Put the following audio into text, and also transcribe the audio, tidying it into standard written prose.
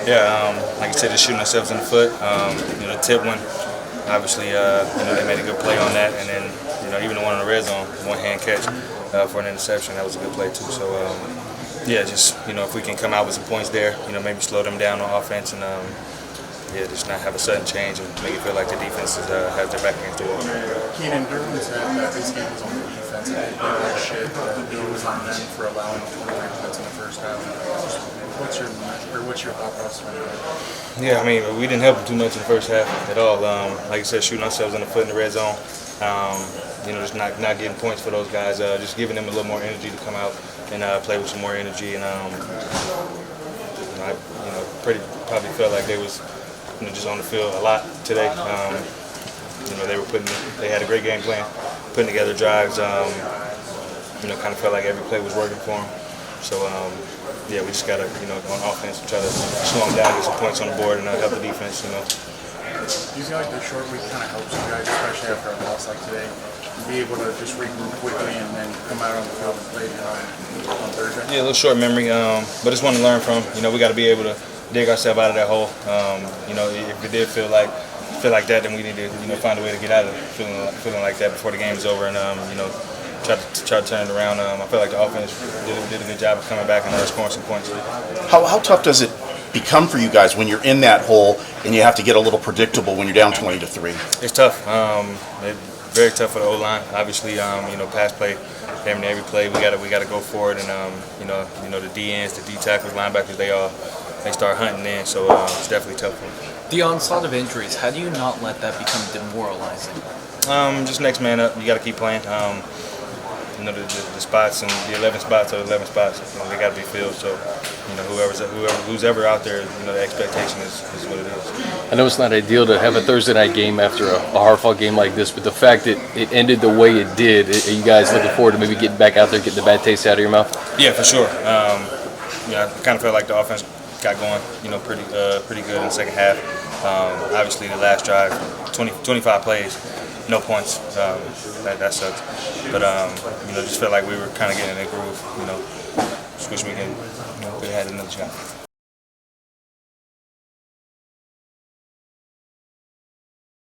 Yeah, like I said, just shooting ourselves in the foot. The tip one, obviously, they made a good play on that, and then even the one in the red zone, one-hand catch for an interception, that was a good play too. So yeah, just if we can come out with some points there, maybe slow them down on offense and yeah, just not have a sudden change and make it feel like the defense has their back against the wall. Keenan, Durham said that this game was on the defense and they did shit. The bill was on them for allowing 23 points in the first half. What's your thought process on that? Yeah, I mean, we didn't help them too much in the first half at all. Like I said, shooting ourselves in the foot in the red zone. Just not getting points for those guys. Just giving them a little more energy to come out and play with some more energy. And I probably felt like they was just on the field a lot today. They had a great game plan, putting together drives. Kind of felt like every play was working for them. So yeah, we just gotta on offense try to slow them down, get some points on the board, and help the defense. Do you feel like the short week kind of helps you guys, especially after a loss like today, be able to just regroup quickly and then come out on the field and play on Thursday? Yeah, a little short memory, but just want to learn from. We got to be able to dig ourselves out of that hole. If it did feel like that, then we need to find a way to get out of it, feeling like that before the game is over, and try to turn it around. I feel like the offense did a good job of coming back and scoring some points. How tough does it become for you guys when you're in that hole and you have to get a little predictable when you're down 20-3? It's tough. Very tough for the O-line. Obviously, pass play, damn near every play we gotta go for it, and the D-ends, the D-tackles, linebackers, they start hunting in, so it's definitely tough for them. The onslaught of injuries, how do you not let that become demoralizing? Just next man up. You got to keep playing. The spots and the 11 spots are 11 spots. They got to be filled. So, who's ever out there, the expectation is what it is. I know it's not ideal to have a Thursday night game after a hard-fought game like this, but the fact that it ended the way it did, are you guys looking forward to maybe getting back out there, getting the bad taste out of your mouth? Yeah, for sure. I kind of felt like the offense got going, pretty good in the second half. Obviously, the last drive, 25 plays. No points. That sucks. But just felt like we were kind of getting in a groove. Just wish we had another shot.